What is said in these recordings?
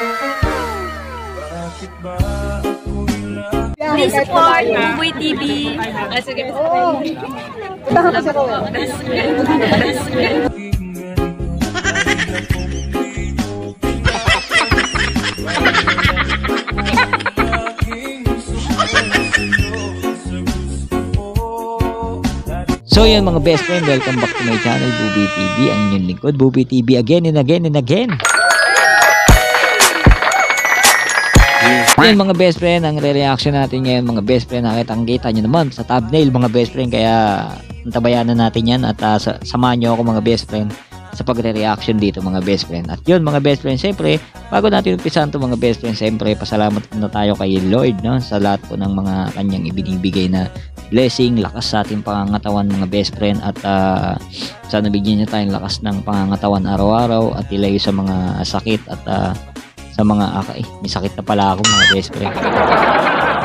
Please support Buboy TV. Sige. So yun mga best friend, welcome back to my channel, Buboy TV, ang inyong lingkod, Buboy TV again and again and again. Yan mga best friend, ang re-reaction natin ngayon mga best friend, nakita nyo naman sa thumbnail mga best friend, kaya antabayanan natin yan at samahan nyo ako mga best friend sa pagre-reaction dito mga best friend. At yun mga best friend, siyempre bago natin umpisan to mga best friend, siyempre pasalamat na tayo kay Lord, no, sa lahat po ng mga kanyang ibinibigay na blessing, lakas sa ating pangangatawan mga best friend, at sana bigyan niyo tayong lakas ng pangangatawan araw-araw at ilayo sa mga sakit at sa mga may sakit na pala ako mga best friend.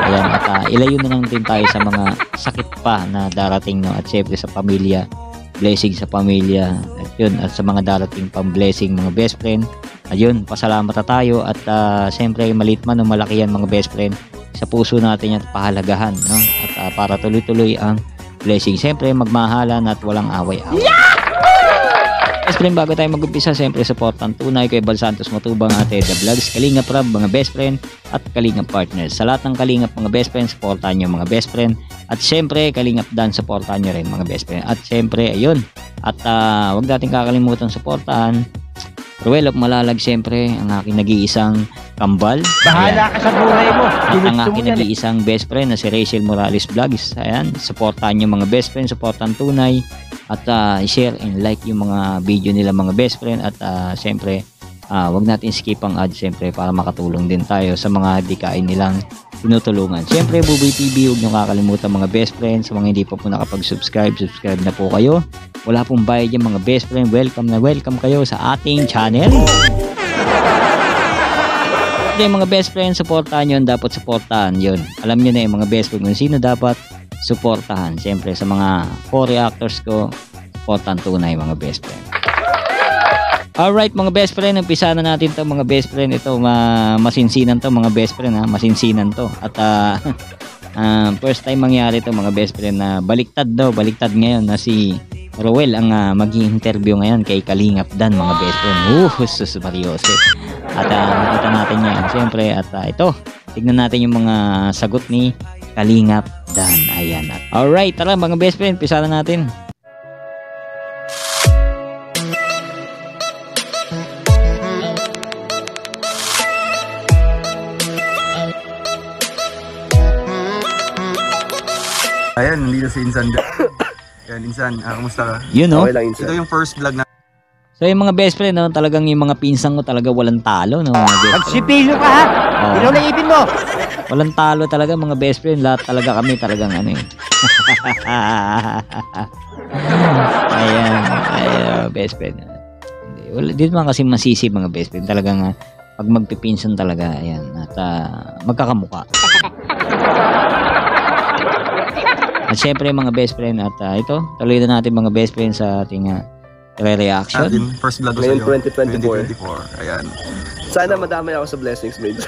Ayan, at ilayo na lang din tayo sa mga sakit pa na darating, no, at syempre sa pamilya, blessing sa pamilya, at yun, at sa mga darating pang blessing mga best friend. Ayun, pasalamat na tayo at syempre maliit man o malaki yan mga best friend, sa puso natin yan pahalagahan, no? At para tuloy-tuloy ang blessing, syempre magmahalan at walang away-away. Best friend, bago tayo mag-umpisa, siyempre supportan tunay kay Bal Santos Matubang, Ate The Vlogs, Kalingap Rab mga best friend, at Kalingap Partners. Sa lahat ng Kalingap mga best friend, supportan nyo mga best friend. At siyempre Kalingap Dan, supportan nyo rin mga best friend. At siyempre ayun, at huwag natin kakalimutan supportahan Ruel of Malalag, siyempre ang aking nag-iisang kambal. Bahala ka sa buhay mo. At ang aking nag-iisang best friend na si Rachel Morales Vlogs. Ayan, supportan nyo mga best friend, supportan tunay. At share and like yung mga video nila mga best friend. At siyempre wag natin skip ang ad, siyempre para makatulong din tayo sa mga dikain nilang tinutulungan. Siyempre Buboy TV, huwag nyo kakalimutan mga best friend. Sa mga hindi pa po nakapag-subscribe, subscribe na po kayo. Wala pong bayad yung mga best friend. Welcome na welcome kayo sa ating channel. Okay mga best friend, supportahan yun, dapat supportahan yun. Alam nyo na yung mga best friend kung sino dapat suportahan. Siyempre sa mga co-reactors ko, supportan tunay mga best friend. Alright mga best friend, umpisa na natin to mga best friend. Ito masinsinan to mga best friend, ha? Masinsinan to. At first time mangyari to mga best friend na baliktad ngayon na si Roel ang mag-i-interview ngayon kay Kalingap Dan mga best friend. Sus Mariose. At nakita natin yan siyempre. At ito, tignan natin yung mga sagot ni Kalingap Dan. Ayan. Alright, tara mga best friend, umpisa na natin. Ayan, nandito si Insan. Ayan, Insan, kumusta ka? Yun, no? Okay lang, Insan. Ito yung first vlog na. So yung mga best friend, no, talagang yung mga pinsan ko talaga walang talo, no, mga best friend. Magsipilo ka ha! Ilaw na ipin mo! Walang talo talaga mga best friend, lahat talaga kami talagang ano eh. Ayan, best friend. Dito man kasi masisi mga best friend, talagang pag magpipinsan talaga, ayan, at magkakamuka. At syempre mga best friend, at ito, tuloy na natin mga best friend sa ating re-reaction. First vlog ko Ngayon, sa'yo. 2024. Ayan. Sana madamay ako sa blessings, mate.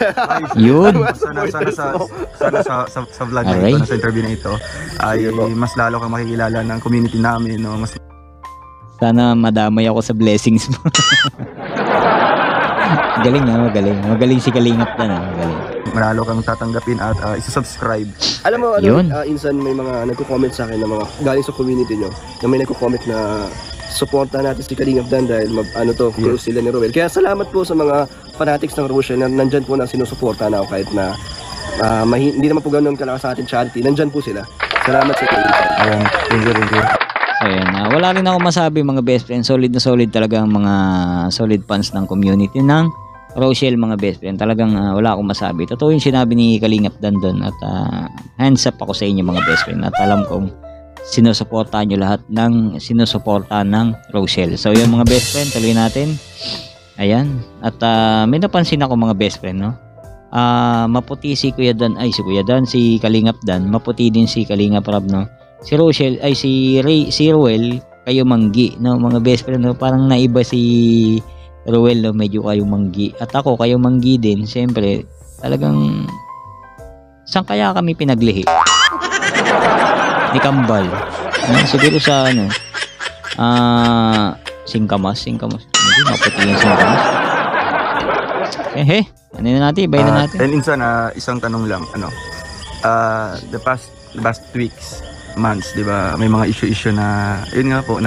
Yun. Sana sa vlog na Alright. ito, sa interview na ito, ay mas lalo kang makikilala ng community namin, no? Mas Sana madamay ako sa blessings mo. Galing na, magaling. Magaling si Kalingap Dan, magaling. malalo kang tatanggapin at isa-subscribe. Alam mo, Yun. Insan, may mga nagko-comment sa akin na mga galing sa community nyo, na may nagko-comment na supportan natin si Kalingap Dan dahil close sila ni Roel. Kaya salamat po sa mga fanatics ng Rochelle na nandyan po na sinusuportahan ako kahit na hindi naman po ganoon kalakas sa ating charity. Nandyan po sila. Salamat sa Kalingap. Ayan, thank you. So yan, wala rin ako masabi mga best friend. Solid na solid talaga ang mga solid fans ng community ng Rochelle mga best friend. Talagang wala akong masabi. Totoo yung sinabi ni Kalingap Dan doon. At hands up ako sa inyo mga best friend. At alam kong sinusuportahan nyo lahat ng sinusuportahan ng Rochelle. So yun mga best friend, tuloy natin. Ayan. At may napansin ako mga best friend, no? Maputi si Kuya Dan, si Kalingap Dan. Maputi din si Kalingap Rab, no? Si Rochelle, si Roel, kayo manggi, no? Mga best friend, no? Parang naiba si Ruel, no, medyo kayo manggi. At ako, kayo manggi din. Siyempre, talagang saan kaya kami pinaglihi? Ni Kambal. Siguro sa ano, Singkamas. Hindi, maputi yung Singkamas. Ano na natin? Ibay na natin. And insan, isang tanong lang, the past weeks, months, di ba, may mga issue na, yun nga po,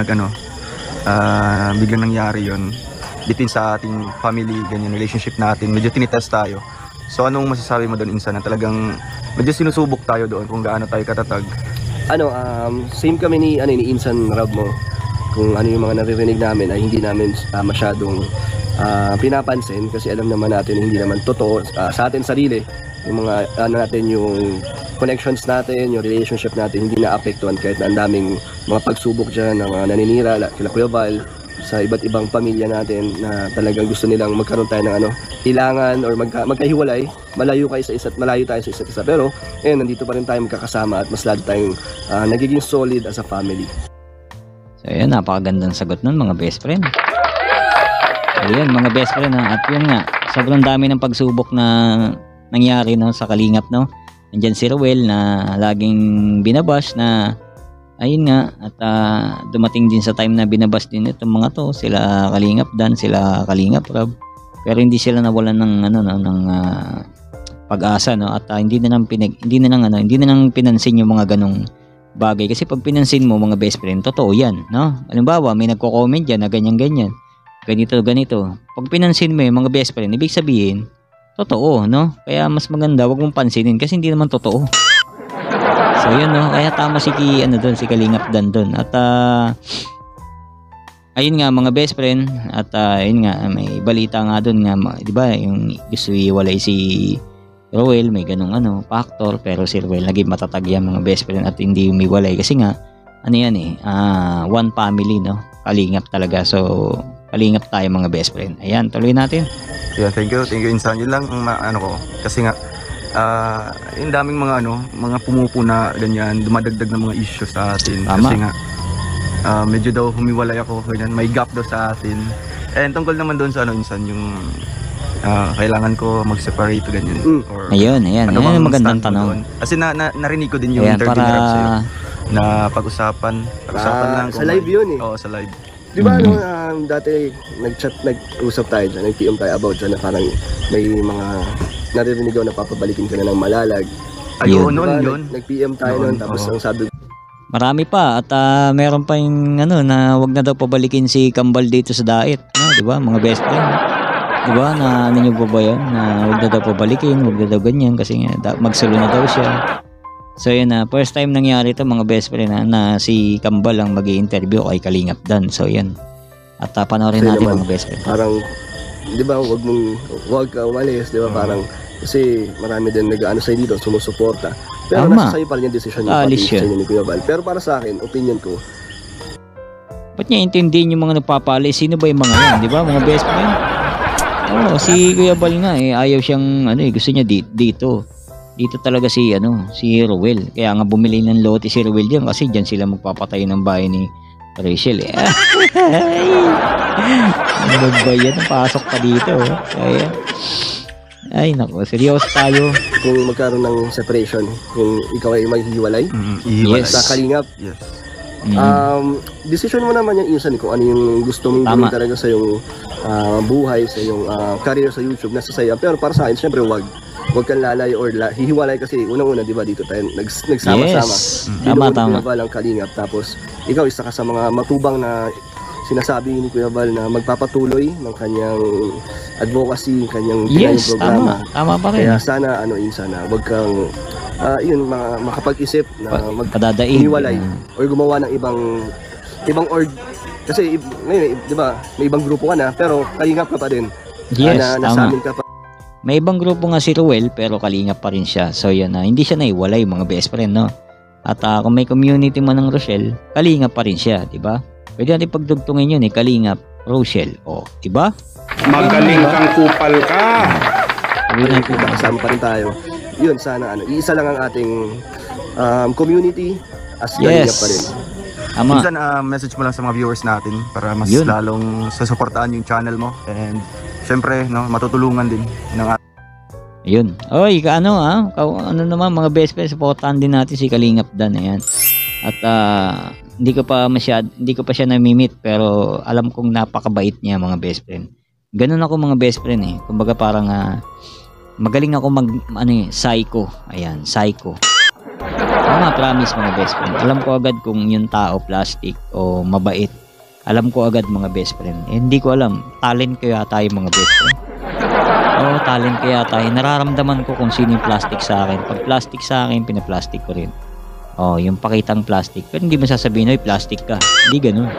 biglang nangyari yun between sa ating family, ganyan, relationship natin, medyo tinitest tayo. So anong masasabi mo doon, insan, na talagang medyo sinusubok tayo doon kung gaano tayo katatag? Same kami ni Insan Rob mo. Kung ano yung mga naririnig namin ay hindi namin masyadong pinapansin kasi alam naman natin hindi naman totoo sa atin sarili yung mga natin, yung connections natin, yung relationship natin hindi naapektuhan kahit na ang daming mga pagsubok dyan ng mga naninira kila Kuya Val sa iba't ibang pamilya natin na talagang gusto nilang magkaroon tayo ng ilangan or magkahiwalay, malayo tayo sa isa't isa, pero nandito pa rin tayo magkakasama at mas lalo tayong nagiging solid as a family. So ayan, napakagandang sagot nun mga best friend. Ayan mga best friend, at yun nga, sobrang dami ng pagsubok na nangyari, no, sa Kalingap, no. Nandiyan si Ruel na laging binabash na ayun nga, at dumating din sa time na binabash din itong mga to, sila Kalingap Dan, sila Kalingap Rob, pero hindi sila nawalan ng ng pag-asa, no, at hindi na nang pinansin yung mga ganong bagay, kasi pag pinansin mo mga best friend, totoo yan, no. Halimbawa may nagko-comment diyan na ganyan, ganito. Pag pinansin mo yung mga best friend, ibig sabihin totoo, no. Kaya mas maganda wag mong pansinin kasi hindi naman totoo. So yun, no, kaya tama si Kalingap Dan doon. At ayun nga mga best friend, at ayun nga, may balita nga doon nga, di ba, yung gusto iwalay si Ruel, may ganung factor, pero si Ruel naging matatag yan mga best friend at hindi umiwalay kasi nga one family, no, Kalingap talaga. So Kalingap tayo mga best friend. Ayan, tuloy natin. Yeah, thank you insan. Yun lang ang ko, kasi nga yung daming mga pumupuna ganyan, dumadagdag ng mga issues sa atin. Tama. Kasi nga medyo daw humiwalay ako ganyan, may gap daw sa atin. And tungkol naman doon sa insan, yung kailangan ko mag-separate ganyan. Or Ayun, ano bang bang magandang stand mo tanong. doon? Kasi narinig ko din yung Ayan, interview ni Rob sa'yo, para na pag-usapan lang Sa live yun eh. Oo, sa live. Di ba dati nag-usap tayo dyan, nag-PM tayo about dyan na parang may mga naririnig ako na papabalikin ka na ng Malalag. Ayun, Diba, yun. Nag-PM tayo noon, tapos ang sabi marami pa, at meron pa yung na wag na daw pabalikin si Kambal dito sa Dait, no, di ba mga best friend, di ba, na niyo pa ba yun, na wag na daw pabalikin, wag na daw ganyan kasi nga magsulo na daw siya. So yun, first time nangyari ito mga best friend, na si Kambal ang mag-i-interview kay Kalingap Dan. So yan, at panoorin natin mga best friend. parang, di ba, wag ka umalis, di ba, parang kasi marami din nag-ano sa'yo dito, sumusuporta. Pero Tama. nasa sa'yo pa rin yung decision Alis sa yun. inyo ni Kuya Val. Pero para sa akin, opinion ko, Ba't niya intindihin yung mga nagpapalis? Sino ba yung mga yan, di ba, mga best friend? Si Kuya Val nga ayaw siyang gusto niya dito talaga si Ruel. Kaya nga bumili ng lote si Ruel diyan kasi diyan sila magpapatayo ng bahay ni Rachel Ano ba yan? Pasok pa dito. Ay nako, seryoso tayo. kung magkaroon ng separation, kung ikaw ay maghihiwalay Ihiwalay. Yes. sa Kalingap, Yes. decision mo naman yung insan kung ano yung gusto mong Tama. gawin talaga sa iyong buhay, sa iyong career sa YouTube, nasa saya. Pero para sa akin, syempre wag kang lalay or hihiwalay kasi unang-una, di ba, dito tayo nagsama-sama. Yes. Tama. Kuya Val ang Kalingap, tapos ikaw isa ka sa mga matubang na sinasabi ni Kuya Val na magpapatuloy ng kanyang advocacy, kanyang Yes, programa. tama pa rin. Kaya sana wag kang makapag-isip na Padadaig. hiwalay or gumawa ng ibang org, kasi ngayon, di ba, may ibang grupo ka na pero Kalingap ka pa din. Yes, Nasa tama. amin ka pa. May ibang grupo nga si Ruel pero Kalingap pa rin siya. So yan, hindi siya naiwalay mga best friend, no. At kung may community man ng Rochelle, Kalingap pa rin siya, di ba? Pwede natin pagdugtungin yun Kalingap, Rochelle, di ba? Magaling kang kupal ka. Kasama pa rin tayo. Yun, sana iisa lang ang ating community as Kalingap pa rin. Tama. Minsan, message mo lang sa mga viewers natin para mas Yun. lalong sasuportahan yung channel mo. And syempre, no, matutulungan din ng Ayun. Oy, ano naman mga best friend, supportahan din natin si Kalingap Dan, ayan. At hindi ko pa siya namimit, pero alam kong napakabait niya mga best friend. Ganun ako mga best friend eh. Kumbaga parang magaling ako psycho. Ayan, psycho. Promise mga best friend. Alam ko agad kung yung tao plastic o mabait. Alam ko agad mga best friend. Hindi ko alam. Talent ko yata yung mga best friend. Oo, talent ko yata. Nararamdaman ko kung sino yung plastic sa akin. Pag plastic sa akin, pinaplastic ko rin. Yung pakitang plastic. Pero hindi mo sasabihin, plastic ka. Hindi ganun.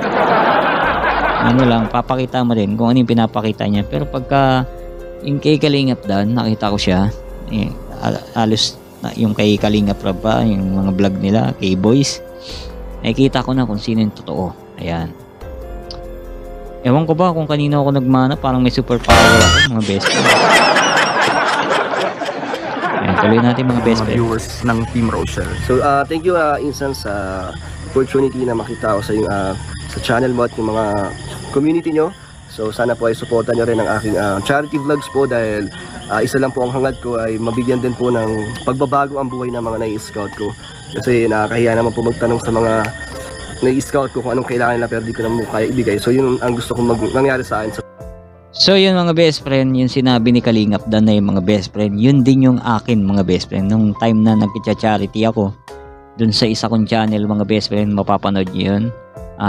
Ano lang, papakita mo rin kung ano yung pinapakita niya. Pero pagka yung kay Kalingap Dan, nakita ko siya. Halos yung kay Kalingap Rab pa, yung mga vlog nila, kay Boys. Nakikita ko na kung sino yung totoo. Ayan. Ewan ko ba kung kanino ako nagmana, parang may superpower ako, mga best friend. Ayan, tuloy natin mga best friend. viewers ng Team Rochelle. So, thank you, Insan, sa opportunity na makita ko sa yung sa channel mo at yung mga community nyo. So, sana po ay supportan nyo rin ang aking charity vlogs po dahil isa lang po ang hangad ko ay mabigyan din po ng pagbabago ang buhay ng mga nai-scout ko. Kasi nakakahiya naman po magtanong sa mga nai-scout ko kung anong kailangan nila pero di ko naman kaya ibigay. So, yun ang gusto kong mangyari sa akin. So yun mga best friend, yung sinabi ni Kalingap Dan na yung mga best friend, yun din yung akin mga best friend. Nung time na nagcha-charity ako, dun sa isa kong channel mga best friend, mapapanood nyo yun.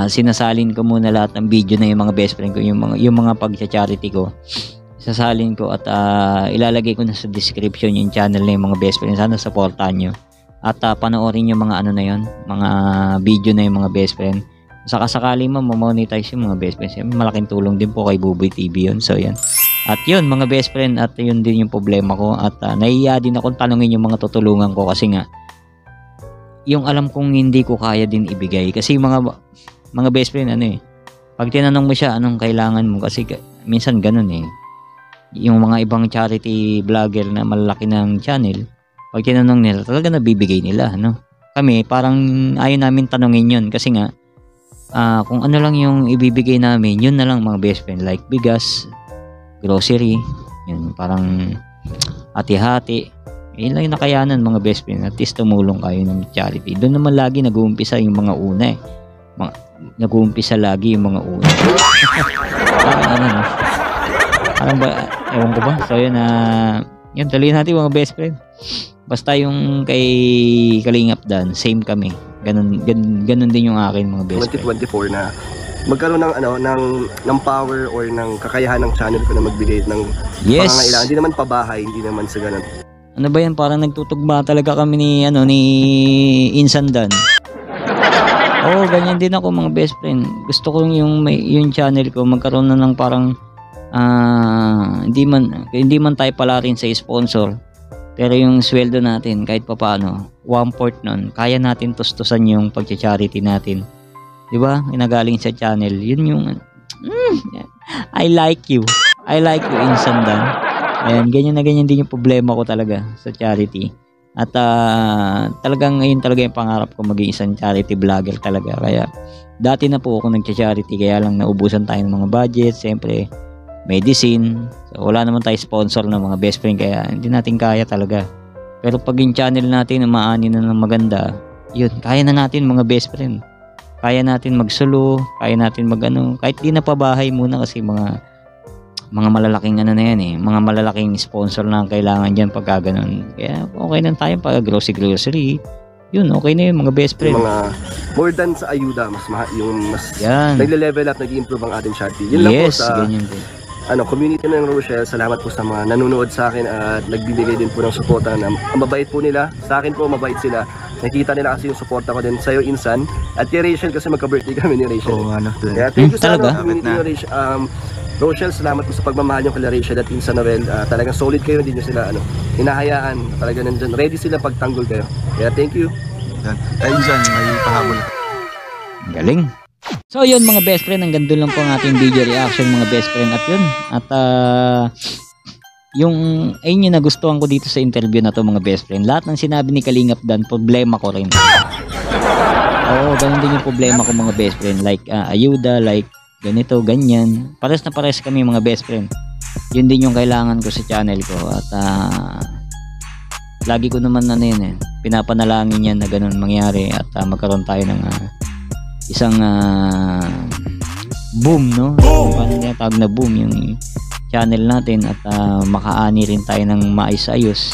Sinasalin ko muna lahat ng video na yung mga best friend ko, yung mga pagcha-charity ko. Sasalin ko at ilalagay ko na sa description yung channel na yung mga best friend. Sana supportahan nyo. At panoorin yung mga ano na yun, mga video na yung mga best friend. Sakasakali ma-monetize yung mga best friends. Malaking tulong din po kay Buboy TV yun. So yan. At yun mga best friend, at yun din yung problema ko. At nahiya din akong tanungin yung mga tutulungan ko kasi nga yung alam kong hindi ko kaya din ibigay. Kasi mga best friend pag tinanong mo siya anong kailangan mo, kasi minsan ganun yung mga ibang charity vlogger na malalaki ng channel, pag tinanong nila talaga nabibigay nila, kami parang ayaw namin tanungin yun kasi nga kung ano lang yung ibibigay namin, yun na lang mga best friend, like bigas, grocery, yun parang hati-hati, yun lang yung nakayanan mga best friend. At least tumulong kayo ng charity. Doon naman lagi nag-uumpisa yung mga una nag-uumpisa lagi yung mga una. Parang ba, ewan ko ba. So yun, yun tuloy natin mga best friend. Basta yung kay Kalingap Dan, same kami. Ganun din yung akin mga best friend. 2024 na magkaroon ng power or ng kakayahan ng channel ko na magbigay ng pangangailangan. Hindi naman pabahay, hindi naman sa ganun. Ano ba yan? Parang nagtutugma talaga kami ni Insan Dan. Ganyan din ako mga best friend. Gusto ko yung channel ko magkaroon na ng parang hindi man tayo pala rin sa sponsor. Pero yung sweldo natin, kahit pa paano, 1/4 nun, kaya natin tustusan yung pag-charity natin. Diba? Inagaling sa channel. Yun yung, I like you. I like you, Insan Dan. Ayan, ganyan na ganyan din yung problema ko talaga sa charity. At talagang ngayon talaga yung pangarap ko maging isang charity vlogger talaga. Kaya, dati na po ako nag-charity, kaya lang naubusan tayo ng mga budget, siyempre, medicine. So, wala naman tayo sponsor ng mga best friend kaya hindi natin kaya talaga. Pero pag yung channel natin umaani na ng maganda, yun, kaya na natin mga best friend. Kaya natin magsolo, kaya natin kahit di na pabahay muna kasi mga malalaking na yan mga malalaking sponsor na ang kailangan dyan pagka ganun. Kaya okay na tayo pag grocery. Yun, okay na yun mga best friend. Mga more than sa ayuda, mas nagle-level up, nag-improve ang ating charity. Yun lang po sa ganyan din. Community ng Rochelle. Salamat po sa mga nanonood sa akin at nagbibigay din po ng suporta na ang mabait po nila. Sa akin po mabait sila. Nakikita nila kasi yung suporta ko din sa'yo, Insan. At kay Rachel kasi magka-birthday kami ni Rachel. Kaya thank you sa community ng Rochelle. Salamat po sa pagmamahal nyo kay Rachel at Insan Noel. Talagang solid kayo, hindi nyo sila hinahayaan. Talagang nandyan, ready sila pagtanggol kayo. Kaya thank you. Ayun dyan, may pahabol. Galing. So yun mga best friend, hanggang doon lang po ang ating video reaction mga best friend. At yun, at ayun yung nagustuhan ko dito sa interview na to mga best friend. Lahat ng sinabi ni Kalingap Dan, problema ko rin. Oo, ganun din yung problema ko mga best friend. Like, ayuda, like, ganito, ganyan. Pares na pares kami mga best friend. Yun din yung kailangan ko sa channel ko. At, lagi ko naman pinapanalangin yan na ganun mangyari. At magkaroon tayo ng isang boom, no? Paano niya tawag na boom yung channel natin. At makaani rin tayo ng maayos-ayos.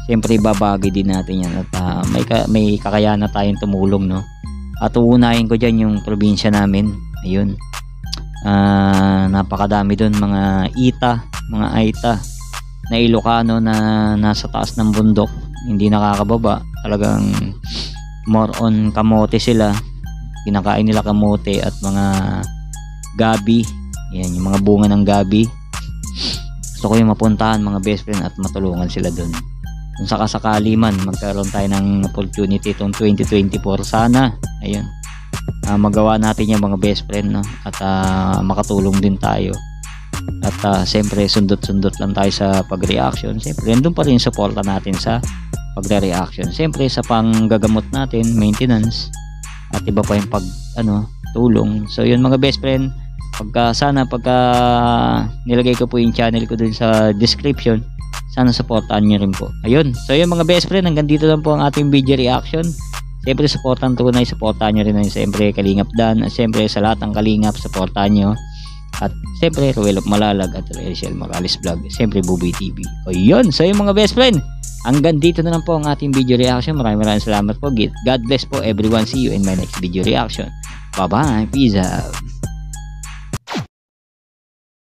Siyempre, babagay din natin yan. At may kakayanan tayong tumulong, no? At uunahin ko dyan yung probinsya namin. Ayun. Napakadami doon mga mga Aita na Ilocano na nasa taas ng bundok, hindi nakakababa. Talagang more on kamote sila. Kinakain nila kamote at mga gabi. Yan, yung mga bunga ng gabi. Gusto ko yung mapuntahan mga best friend at matulungan sila doon. Kung sakasakali man magkaroon tayo ng opportunity itong 2024 sana, ayun, magawa natin yung mga best friend, no? At makatulong din tayo. At siyempre sundot-sundot lang tayo sa pag-reaction. Siyempre andun pa rin suporta natin sa pagre-reaction. Siyempre sa panggagamot natin, maintenance, at iba pa yung tulong. So yun mga best friend, pagka nilagay ko po yung channel ko dun sa description, sana supportan nyo rin po. Ayun. So yun mga best friend, hanggang dito lang po ang ating video reaction. Siyempre supportan nyo rin na siyempre Kalingap Dan. At siyempre sa lahat ng Kalingap, supportan nyo. At siyempre Ruel of Malalag at Rachel Morales Vlog. Siyempre Buboy TV. O yun. So yun mga best friend, hanggang dito na lang po ang ating video reaction. Maraming salamat po. God bless po everyone. See you in my next video reaction. Bye bye. Peace out.